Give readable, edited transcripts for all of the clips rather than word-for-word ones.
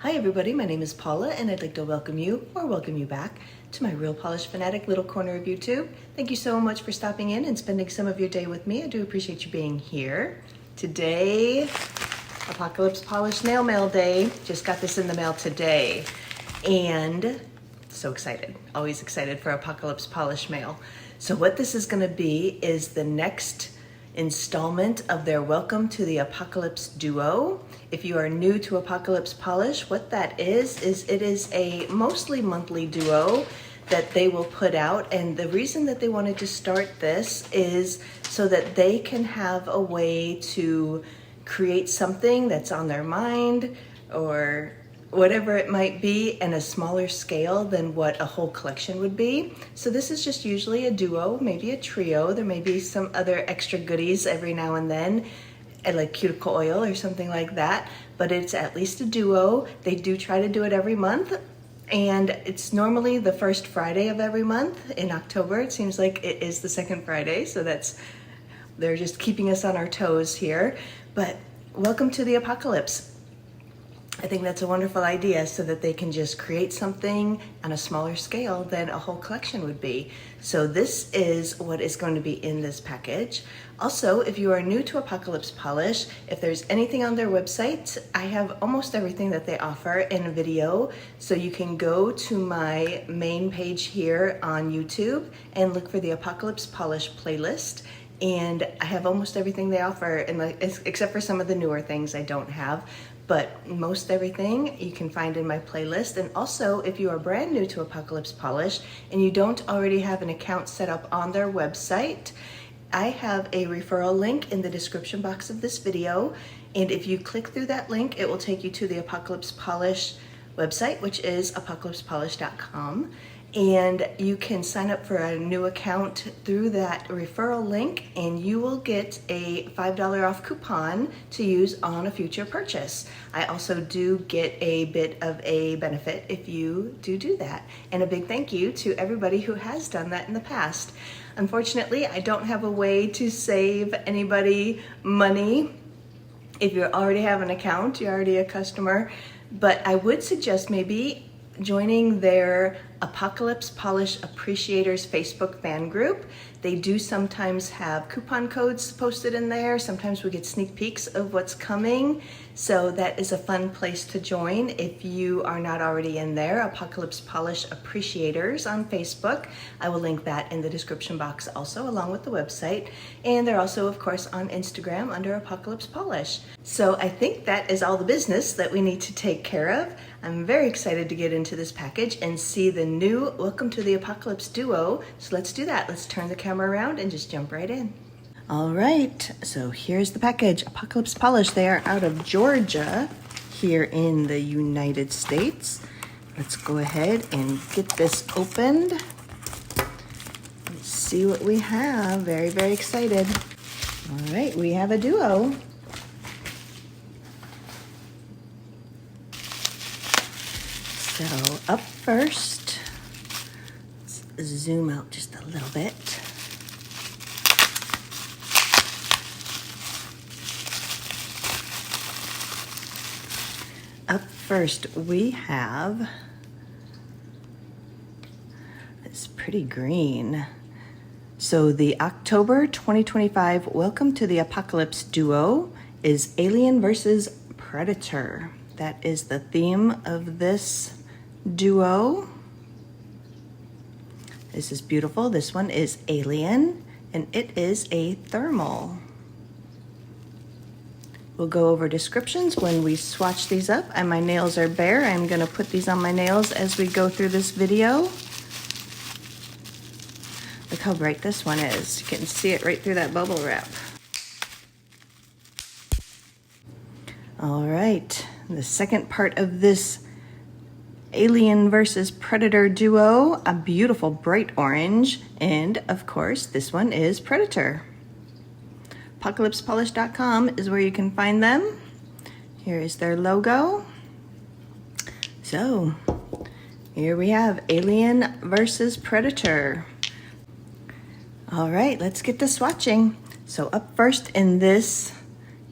Hi everybody, my name is Paula and I'd like to welcome you back to my Real Polish Fanatic little corner of YouTube. Thank you so much for stopping in and spending some of your day with me. I do appreciate you being here. Today, Apocalypse Polish Nail Mail Day. Just got this in the mail today and so excited. Always excited for Apocalypse Polish mail. So what this is going to be is the next installment of their Welcome to the Apocalypse Duo. If you are new to Apocalypse Polish, what that is it is a mostly monthly duo that they will put out. And the reason that they wanted to start this is so that they can have a way to create something that's on their mind or whatever it might be in a smaller scale than what a whole collection would be. So this is just usually a duo, maybe a trio. There may be some other extra goodies every now and then, like cuticle oil or something like that, but it's at least a duo. They do try to do it every month, and it's normally the first Friday of every month. In October, it seems like it is the second Friday, so they're just keeping us on our toes here. But welcome to the apocalypse. I think that's a wonderful idea so that they can just create something on a smaller scale than a whole collection would be. So this is what is going to be in this package. Also, if you are new to Apocalypse Polish, if there's anything on their website, I have almost everything that they offer in a video. So you can go to my main page here on YouTube and look for the Apocalypse Polish playlist. And I have almost everything they offer, except for some of the newer things I don't have. But most everything you can find in my playlist. And also, if you are brand new to Apocalypse Polish and you don't already have an account set up on their website, I have a referral link in the description box of this video. And if you click through that link, it will take you to the Apocalypse Polish website, which is apocalypsepolish.com. And you can sign up for a new account through that referral link, and you will get a $5 off coupon to use on a future purchase. I also do get a bit of a benefit if you do that. And a big thank you to everybody who has done that in the past. Unfortunately, I don't have a way to save anybody money. If you already have an account, you're already a customer, but I would suggest maybe joining their Apocalypse Polish Appreciators Facebook fan group. They do sometimes have coupon codes posted in there. Sometimes we get sneak peeks of what's coming. So that is a fun place to join if you are not already in there. Apocalypse Polish Appreciators on Facebook. I will link that in the description box also, along with the website. And they're also, of course, on Instagram under Apocalypse Polish. So I think that is all the business that we need to take care of. I'm very excited to get into this package and see the new Welcome to the Apocalypse Duo. So let's do that. Let's turn the camera around and just jump right in. All right, so here's the package. Apocalypse Polish, they are out of Georgia here in the United States. Let's go ahead and get this opened. Let's see what we have. Very, very excited. All right, we have a duo. So up first, let's zoom out just a little bit. Up first, we have this pretty green. So the October 2025 Welcome to the Apocalypse Duo is Alien versus Predator. That is the theme of this duo. This is beautiful. This one is Alien, and it is a thermal. We'll go over descriptions when we swatch these up, and my nails are bare. I'm going to put these on my nails as we go through this video. Look how bright this one is. You can see it right through that bubble wrap. All right, the second part of this Alien versus Predator duo, a beautiful bright orange, and of course, this one is Predator. ApocalypsePolish.com is where you can find them. Here is their logo. So, here we have Alien versus Predator. All right, let's get to swatching. So up first in this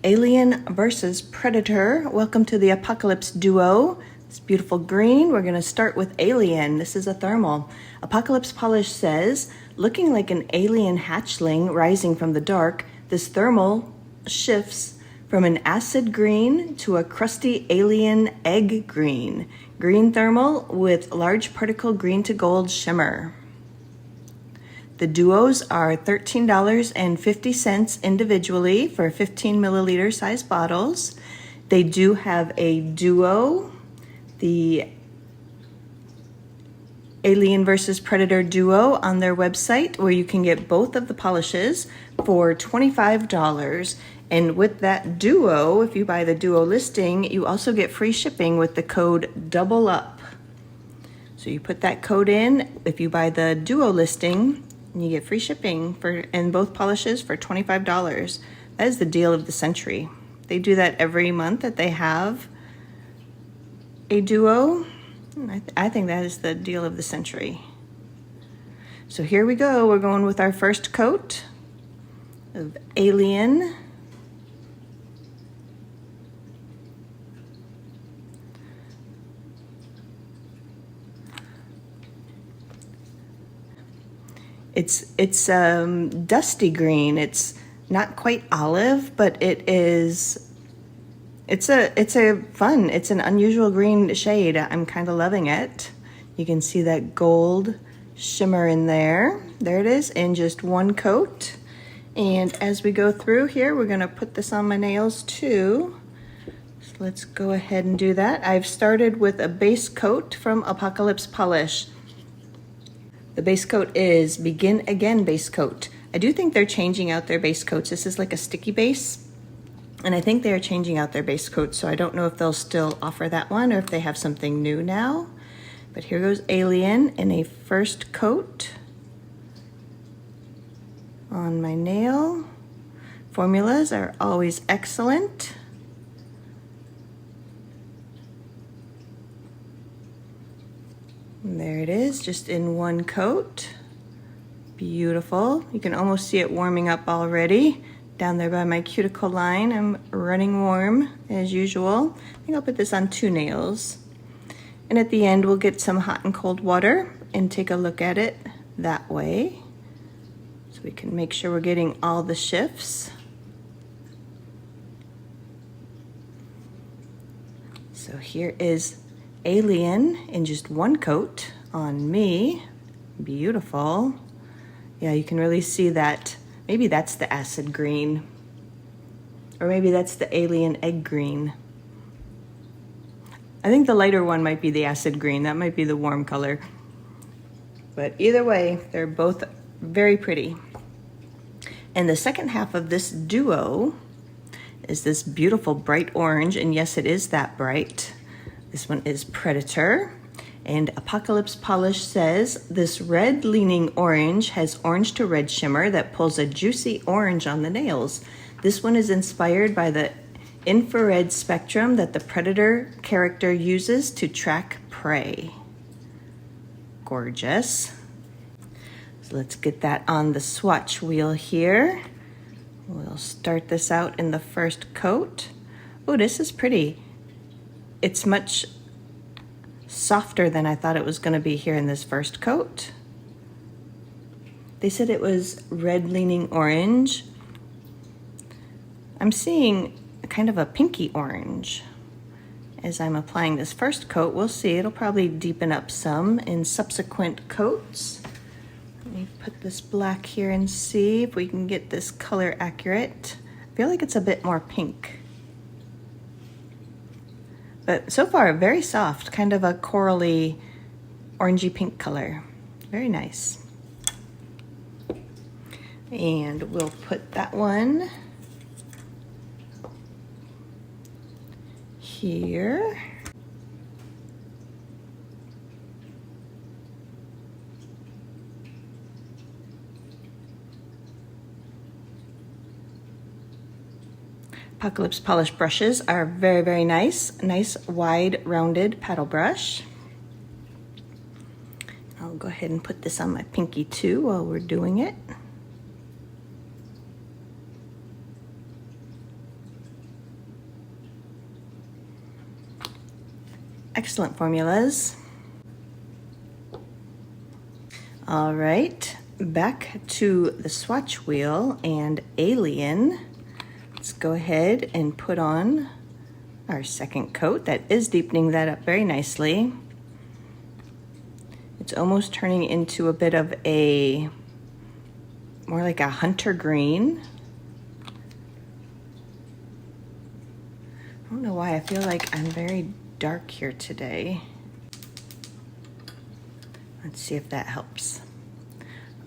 Alien versus Predator, welcome to the Apocalypse Duo. This beautiful green. We're gonna start with Alien. This is a thermal. Apocalypse Polish says, looking like an alien hatchling rising from the dark, this thermal shifts from an acid green to a crusty alien egg green. Green thermal with large particle green to gold shimmer. The duos are $13.50 individually for 15 milliliter size bottles. They do have a duo, the Alien versus Predator duo on their website, where you can get both of the polishes for $25. And with that duo, if you buy the duo listing, you also get free shipping with the code double up. So you put that code in if you buy the duo listing, and you get free shipping and both polishes for $25. That is the deal of the century. They do that every month that they have a duo. I think that is the deal of the century. So here we go. We're going with our first coat of Alien. It's dusty green. It's not quite olive, but it's an unusual green shade. I'm kind of loving it. You can see that gold shimmer in there. There it is in just one coat. And as we go through here, we're gonna put this on my nails too. So let's go ahead and do that. I've started with a base coat from Apocalypse Polish. The base coat is Begin Again base coat. I do think they're changing out their base coats. This is like a sticky base, and I think they're changing out their base coat, so I don't know if they'll still offer that one or if they have something new now. But here goes Alien in a first coat on my nail. Formulas are always excellent. And there it is, just in one coat. Beautiful. You can almost see it warming up already. Down there by my cuticle line, I'm running warm as usual. I think I'll put this on 2 nails. And at the end, we'll get some hot and cold water and take a look at it that way. So we can make sure we're getting all the shifts. So here is Alien in just one coat on me. Beautiful. Yeah, you can really see that. Maybe that's the acid green, or maybe that's the alien egg green. I think the lighter one might be the acid green. That might be the warm color. But either way, they're both very pretty. And the second half of this duo is this beautiful bright orange, and yes, it is that bright. This one is Predator, and Apocalypse Polish says this red leaning orange has orange to red shimmer that pulls a juicy orange on the nails. This one is inspired by the infrared spectrum that the Predator character uses to track prey. Gorgeous. So let's get that on the swatch wheel here. We'll start this out in the first coat. Oh, this is pretty. It's much softer than I thought it was going to be here in this first coat. They said it was red leaning orange. I'm seeing kind of a pinky orange as I'm applying this first coat. We'll see, it'll probably deepen up some in subsequent coats. Let me put this black here and see if we can get this color accurate. I feel like it's a bit more pink. But so far, very soft, kind of a corally, orangey pink color. Very nice. And we'll put that one here. Apocalypse Polish brushes are very, very nice. Nice, wide, rounded paddle brush. I'll go ahead and put this on my pinky too while we're doing it. Excellent formulas. All right, back to the swatch wheel and Alien. Let's go ahead and put on our second coat. That is deepening that up very nicely. It's almost turning into a bit of a, more like a hunter green. I don't know why, I feel like I'm very dark here today. Let's see if that helps.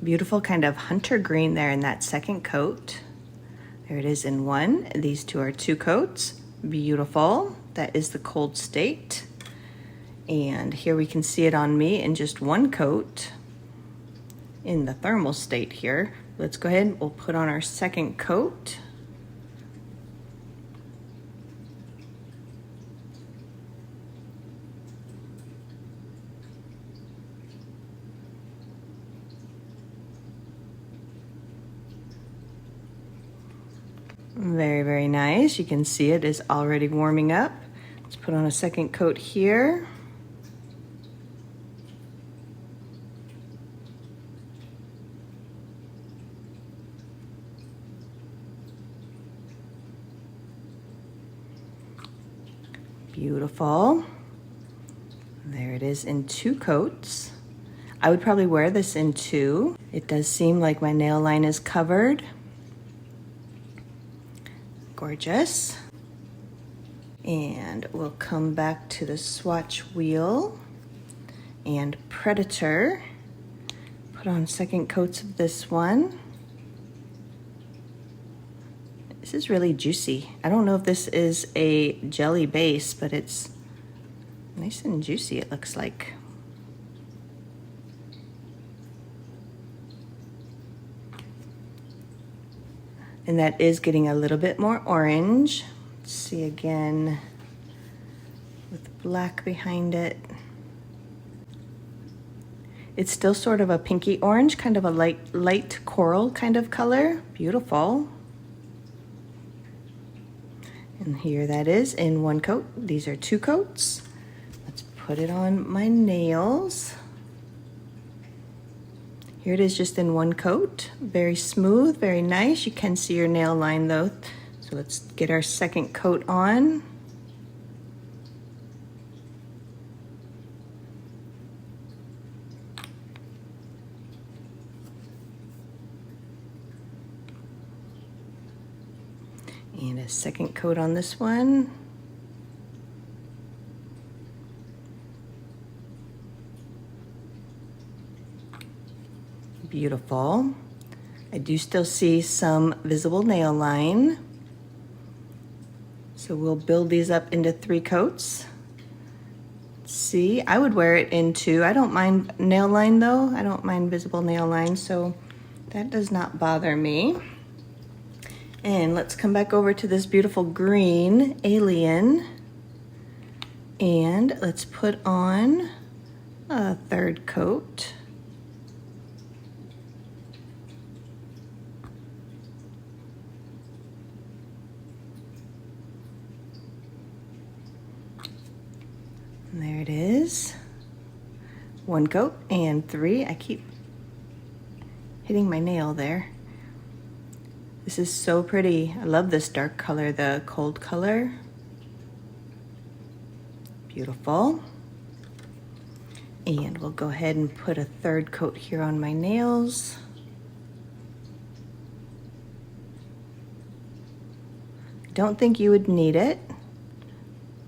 Beautiful kind of hunter green there in that second coat. There it is in one. These two are two coats. Beautiful. That is the cold state. And here we can see it on me in just one coat in the thermal state here. Let's go ahead and we'll put on our second coat. Very, very nice. You can see it is already warming up. Let's put on a second coat here. Beautiful. There it is in two coats. I would probably wear this in two. It does seem like my nail line is covered. Gorgeous. And we'll come back to the swatch wheel and Predator. Put on second coats of this one. This is really juicy. I don't know if this is a jelly base, but it's nice and juicy, it looks like. And that is getting a little bit more orange. Let's see again with black behind it. It's still sort of a pinky orange, kind of a light coral kind of color. Beautiful. And here that is in one coat. These are two coats. Let's put it on my nails. Here it is just in one coat. Very smooth, very nice. You can see your nail line though. So let's get our second coat on. And a second coat on this one. Beautiful. I do still see some visible nail line. So we'll build these up into three coats. See, I would wear it in two. I don't mind nail line though. I don't mind visible nail line, so that does not bother me. And let's come back over to this beautiful green Alien. And let's put on a third coat. And there it is. One coat and three. I keep hitting my nail there. This is so pretty. I love this dark color, the cold color. Beautiful. And we'll go ahead and put a third coat here on my nails. I don't think you would need it,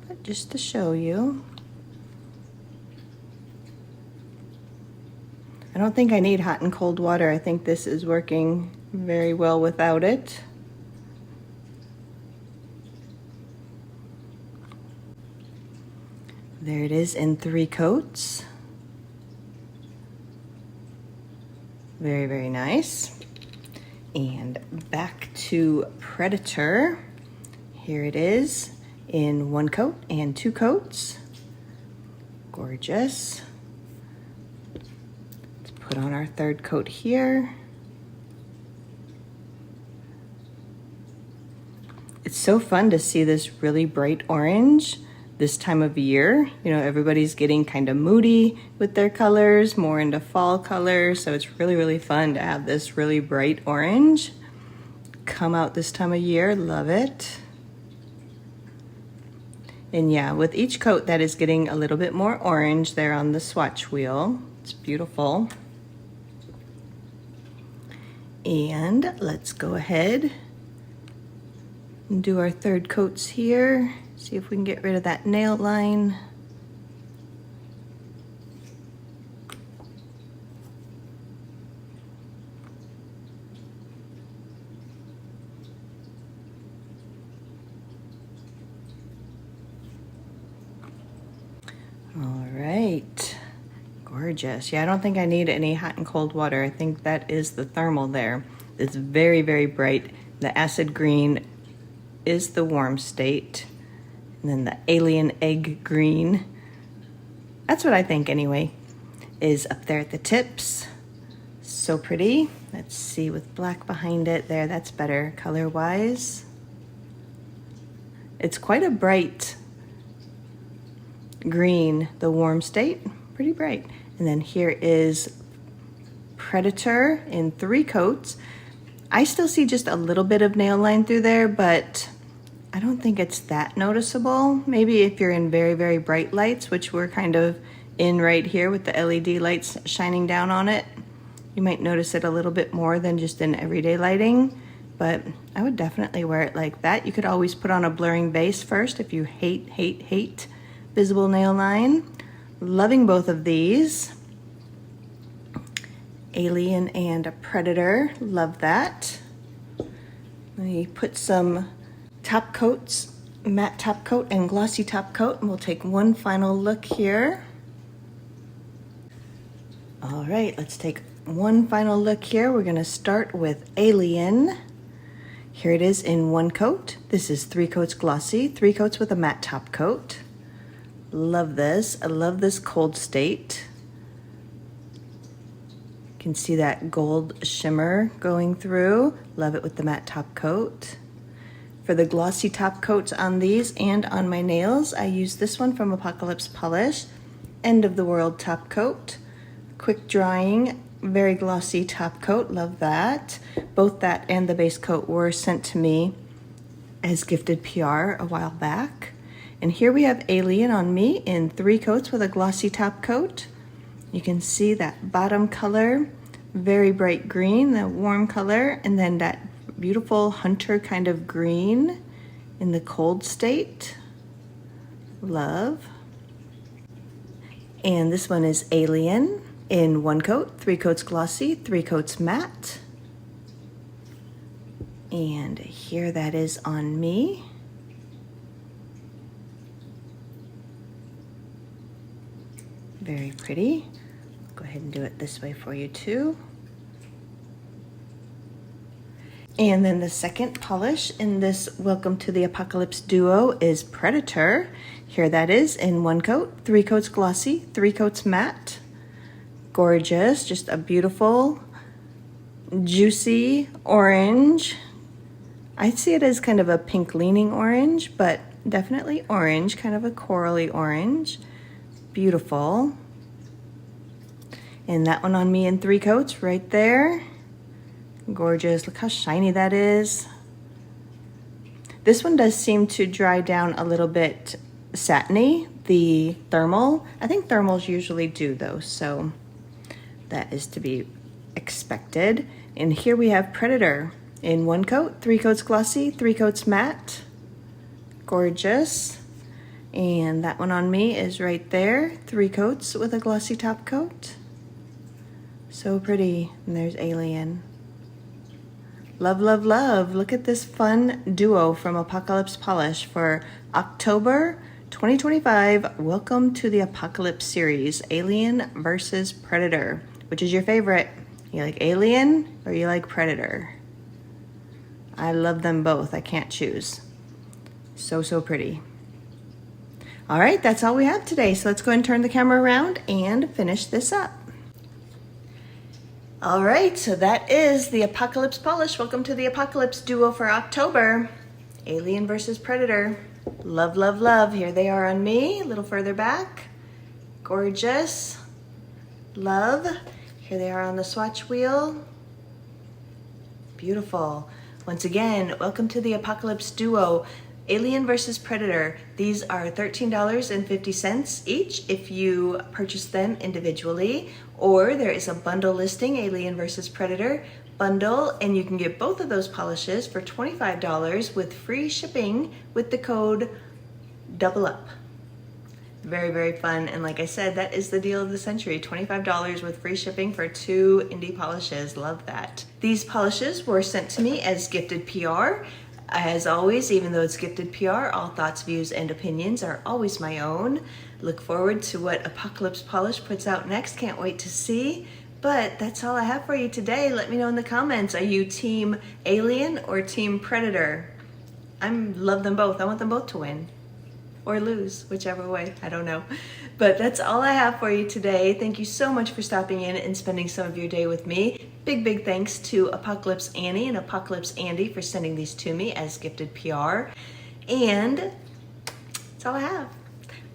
but just to show you. I don't think I need hot and cold water. I think this is working very well without it. There it is in three coats. Very, very nice. And back to Predator. Here it is in one coat and two coats. Gorgeous. Let's put on our third coat here. It's so fun to see this really bright orange. this time of year. You know, everybody's getting kind of moody with their colors, more into fall colors. So it's really, really fun to have this really bright orange come out this time of year. Love it. And yeah, with each coat that is getting a little bit more orange there on the swatch wheel. It's beautiful. And let's go ahead and do our third coats here. See if we can get rid of that nail line. All right, gorgeous. Yeah, I don't think I need any hot and cold water. I think that is the thermal there. It's very, very bright. The acid green is the warm state. And then the alien egg green, that's what I think anyway, is up there at the tips. So pretty. Let's see, with black behind it there, that's better color-wise. It's quite a bright green, the warm state, pretty bright. And then here is Predator in 3 coats. I still see just a little bit of nail line through there, but I don't think it's that noticeable. Maybe if you're in very, very bright lights, which we're kind of in right here with the LED lights shining down on it, you might notice it a little bit more than just in everyday lighting, but I would definitely wear it like that. You could always put on a blurring base first if you hate visible nail line. Loving both of these. Alien and a Predator, love that. Let me put some top coats, matte top coat and glossy top coat, and we'll take one final look here. All right, let's take one final look here. We're gonna start with Alien. Here it is in 1 coat. This is 3 coats glossy, 3 coats with a matte top coat. Love this. I love this cold state. You can see that gold shimmer going through. Love it with the matte top coat. For the glossy top coats on these and on my nails, I use this one from Apocalypse Polish, End of the World top coat. Quick drying, very glossy top coat, love that. Both that and the base coat were sent to me as gifted PR a while back. And here we have Alien on me in 3 coats with a glossy top coat. You can see that bottom color, very bright green, that warm color, and then that beautiful hunter kind of green in the cold state. Love. And this one is Alien in 1 coat, 3 coats glossy, 3 coats matte. And here that is on me. Very pretty. Go ahead and do it this way for you too. And then the second polish in this Welcome to the Apocalypse duo is Predator. Here that is in 1 coat, 3 coats glossy, 3 coats matte. Gorgeous, just a beautiful, juicy orange. I see it as kind of a pink leaning orange, but definitely orange, kind of a corally orange. Beautiful. And that one on me in 3 coats right there. Gorgeous, look how shiny that is. This one does seem to dry down a little bit satiny, the thermal. I think thermals usually do though, so that is to be expected. And here we have Predator in 1 coat, 3 coats glossy, 3 coats matte. Gorgeous. And that one on me is right there, 3 coats with a glossy top coat. So pretty. And there's Alien. Love, love, love. Look at this fun duo from Apocalypse Polish for October 2025. Welcome to the Apocalypse series, Alien versus Predator. Which is your favorite? You like Alien or you like Predator? I love them both. I can't choose. So, so pretty. All right, that's all we have today. So let's go ahead and turn the camera around and finish this up. All right, so that is the Apocalypse Polish. Welcome to the Apocalypse duo for October. Alien versus Predator. Love, love, love. Here they are on me, a little further back. Gorgeous. Love. Here they are on the swatch wheel. Beautiful. Once again, welcome to the Apocalypse Duo. Alien versus Predator. These are $13.50 each if you purchase them individually, or there is a bundle listing, Alien versus Predator bundle, and you can get both of those polishes for $25 with free shipping with the code double up. Very, very fun. And like I said, that is the deal of the century. $25 with free shipping for 2 indie polishes. Love that. These polishes were sent to me as gifted PR. As always, even though it's gifted PR, all thoughts, views, and opinions are always my own. Look forward to what Apocalypse Polish puts out next. Can't wait to see. But that's all I have for you today. Let me know in the comments. Are you Team Alien or Team Predator? I love them both. I want them both to win. Or lose, whichever way, I don't know. But that's all I have for you today. Thank you so much for stopping in and spending some of your day with me. Big, big thanks to Apocalypse Annie and Apocalypse Andy for sending these to me as gifted PR. And that's all I have.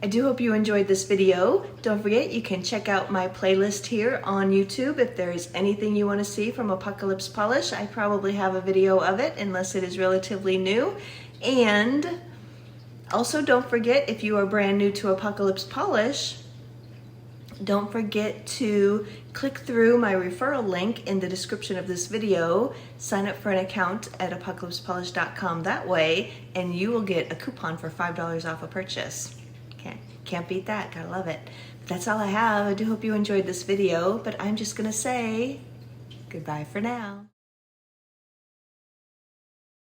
I do hope you enjoyed this video. Don't forget, you can check out my playlist here on YouTube if there is anything you want to see from Apocalypse Polish. I probably have a video of it, unless it is relatively new. And also, don't forget, if you are brand new to Apocalypse Polish, don't forget to click through my referral link in the description of this video, sign up for an account at apocalypsepolish.com that way, and you will get a coupon for $5 off a purchase. Can't beat that, gotta love it. But that's all I have. I do hope you enjoyed this video, but I'm just gonna say goodbye for now.